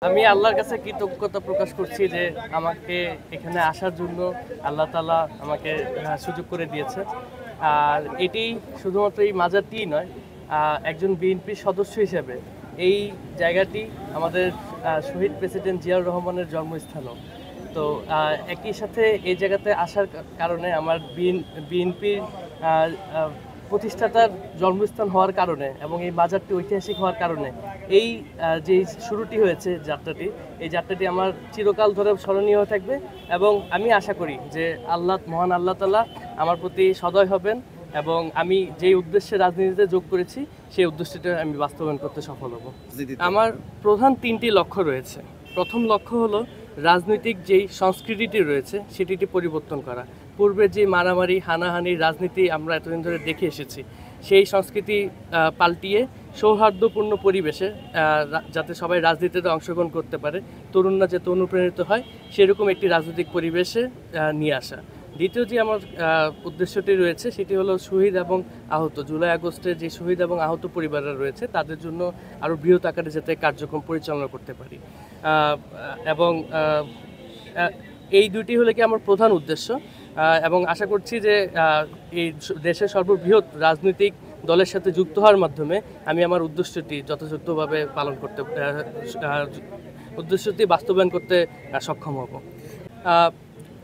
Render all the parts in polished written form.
আমি আল্লাহর কাছে কৃতজ্ঞতা প্রকাশ করছি যে আমাকে এখানে আসার জন্য আল্লাহ তাআলা আমাকে সুযোগ করে দিয়েছে। আর এটি শুধুমাত্র এই মাজারটিই নয়, একজন বিএনপির সদস্য হিসেবে এই জায়গাটি আমাদের শহীদ প্রেসিডেন্ট জিয়াউর রহমানের জন্মস্থানও। তো একই সাথে এই জায়গাতে আসার কারণে আমার বিএনপির প্রতিষ্ঠাতার জন্মস্থান হওয়ার কারণে এবং এই বাজারটি ঐতিহাসিক হওয়ার কারণে এই যে শুরুটি হয়েছে যাত্রাটি, এই যাত্রাটি আমার চিরকাল ধরে স্মরণীয় হয়ে থাকবে এবং আমি আশা করি যে মহান আল্লাহ তাআলা আমার প্রতি সদয় হবেন এবং আমি যেই উদ্দেশ্যে রাজনীতিতে যোগ করেছি সেই উদ্দেশ্যটা আমি বাস্তবায়ন করতে সফল হব। আমার প্রধান 3টি লক্ষ্য রয়েছে। প্রথম লক্ষ্য হলো রাজনৈতিক যেই সংস্কৃতিটি রয়েছে সেটিকে পরিবর্তন করা। পূর্বের যে মারামারি হানাহানির রাজনীতি আমরা এতদিন ধরে দেখে এসেছি, সেই সংস্কৃতি পাল্টিয়ে সৌহার্দ্যপূর্ণ পরিবেশে যাতে সবাই রাজনীতিতে অংশগ্রহণ করতে পারে, তরুণরা যাতে অনুপ্রাণিত হয় সেরকম একটি রাজনৈতিক পরিবেশে নিয়ে আসা। দ্বিতীয় যে আমার উদ্দেশ্যটি রয়েছে সেটি হলো শহীদ এবং আহত, জুলাই আগস্টে যে শহীদ এবং আহত পরিবাররা রয়েছে তাদের জন্য আরও বৃহৎ আকারে যাতে কার্যক্রম পরিচালনা করতে পারি এবং এই দুটি হলো কি আমার প্রধান উদ্দেশ্য এবং আশা করছি যে এই দেশের সর্ববৃহৎ রাজনৈতিক দলের সাথে যুক্ত হওয়ার মাধ্যমে আমি আমার উদ্দেশ্যটি যথাযথভাবে উদ্দেশ্যটি বাস্তবায়ন করতে সক্ষম হব।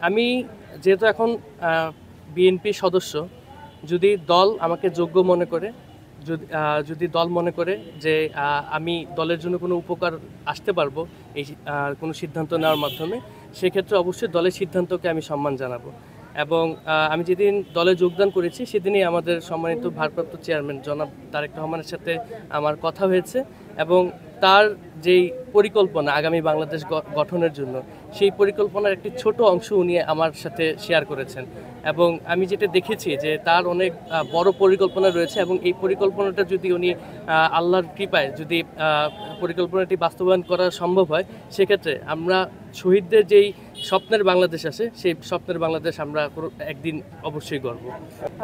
আমি যেহেতু এখন বিএনপির সদস্য, যদি দল আমাকে যোগ্য মনে করে, যদি দল মনে করে যে আমি দলের জন্য কোনো উপকার আসতে পারবো এই কোনো সিদ্ধান্ত নেওয়ার মাধ্যমে, সেক্ষেত্রে অবশ্যই দলের সিদ্ধান্তকে আমি সম্মান জানাবো। এবং আমি যেদিন দলে যোগদান করেছি সেদিনই আমাদের সম্মানিত ভারপ্রাপ্ত চেয়ারম্যান জনাব তারেক রহমানের সাথে আমার কথা হয়েছে এবং তার যেই পরিকল্পনা আগামী বাংলাদেশ গঠনের জন্য, সেই পরিকল্পনার একটি ছোট অংশ উনি আমার সাথে শেয়ার করেছেন এবং আমি যেটা দেখেছি যে তার অনেক বড় পরিকল্পনা রয়েছে এবং এই পরিকল্পনাটা যদি উনি আল্লাহর কৃপায় যদি পরিকল্পনাটি বাস্তবায়ন করা সম্ভব হয়, সেক্ষেত্রে আমরা শহীদদের যেই স্বপ্নের বাংলাদেশ আছে সেই স্বপ্নের বাংলাদেশ আমরা একদিন অবশ্যই গড়ব।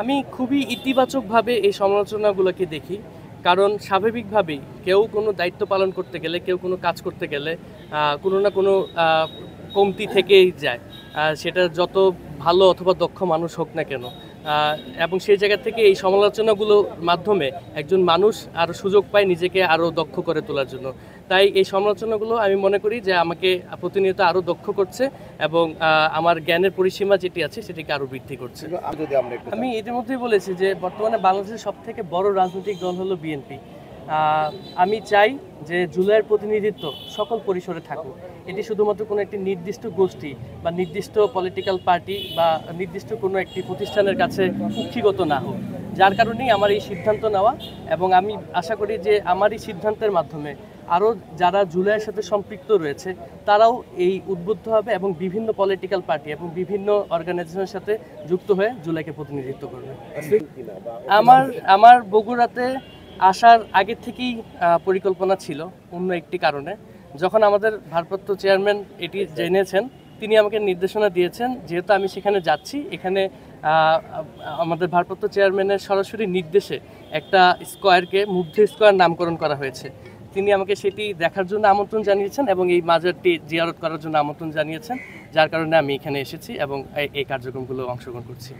আমি খুবই ইতিবাচকভাবে এই সমালোচনাগুলোকে দেখি, কারণ স্বাভাবিকভাবেই কেউ কোনো দায়িত্ব পালন করতে গেলে, কেউ কোনো কাজ করতে গেলে কোনো না কোনো কমতি থেকেই যায়, সেটা যত ভালো অথবা দক্ষ মানুষ হোক না কেন। এবং সেই জায়গা থেকে এই সমালোচনাগুলোর মাধ্যমে একজন মানুষ আরও সুযোগ পায় নিজেকে আরও দক্ষ করে তোলার জন্য। তাই এই সমালোচনাগুলো আমি মনে করি যে আমাকে প্রতিনিয়ত আরও দক্ষ করছে এবং আমার জ্ঞানের পরিসীমা যেটি আছে সেটিকে আরও বৃদ্ধি করছে। আমি ইতিমধ্যেই বলেছি যে বর্তমানে বাংলাদেশের সবথেকে বড় রাজনৈতিক দল হলো বিএনপি। আমি চাই যে জুলাইয়ের প্রতিনিধিত্ব সকল পরিসরে থাকুক, এটি শুধুমাত্র কোনো একটি নির্দিষ্ট গোষ্ঠী বা নির্দিষ্ট পলিটিক্যাল পার্টি বা নির্দিষ্ট কোনো একটি প্রতিষ্ঠানের কাছে কুক্ষিগত না হোক। যার কারণেই আমার এই সিদ্ধান্ত নেওয়া এবং আমি আশা করি যে আমার এই সিদ্ধান্তের মাধ্যমে আরও যারা জুলাইয়ের সাথে সম্পৃক্ত রয়েছে তারাও এই উদ্বুদ্ধ হবে এবং বিভিন্ন পলিটিক্যাল পার্টি এবং বিভিন্ন অর্গানাইজেশনের সাথে যুক্ত হয়ে জুলাইকে প্রতিনিধিত্ব করবে। আমার বগুড়াতে আসার আগে থেকেই পরিকল্পনা ছিল অন্য একটি কারণে। যখন আমাদের ভারপ্রাপ্ত চেয়ারম্যান এটি জেনেছেন, তিনি আমাকে নির্দেশনা দিয়েছেন, যেহেতু আমি সেখানে যাচ্ছি, এখানে আমাদের ভারপ্রাপ্ত চেয়ারম্যানের সরাসরি নির্দেশে একটা স্কোয়ারকে মুগ্ধ স্কোয়ার নামকরণ করা হয়েছে। তিনি আমাকে সেটি দেখার জন্য আমন্ত্রণ জানিয়েছেন এবং এই মাজারটি জিয়ারত করার জন্য আমন্ত্রণ জানিয়েছেন, যার কারণে আমি এখানে এসেছি এবং এই কার্যক্রমগুলো অংশগ্রহণ করছি।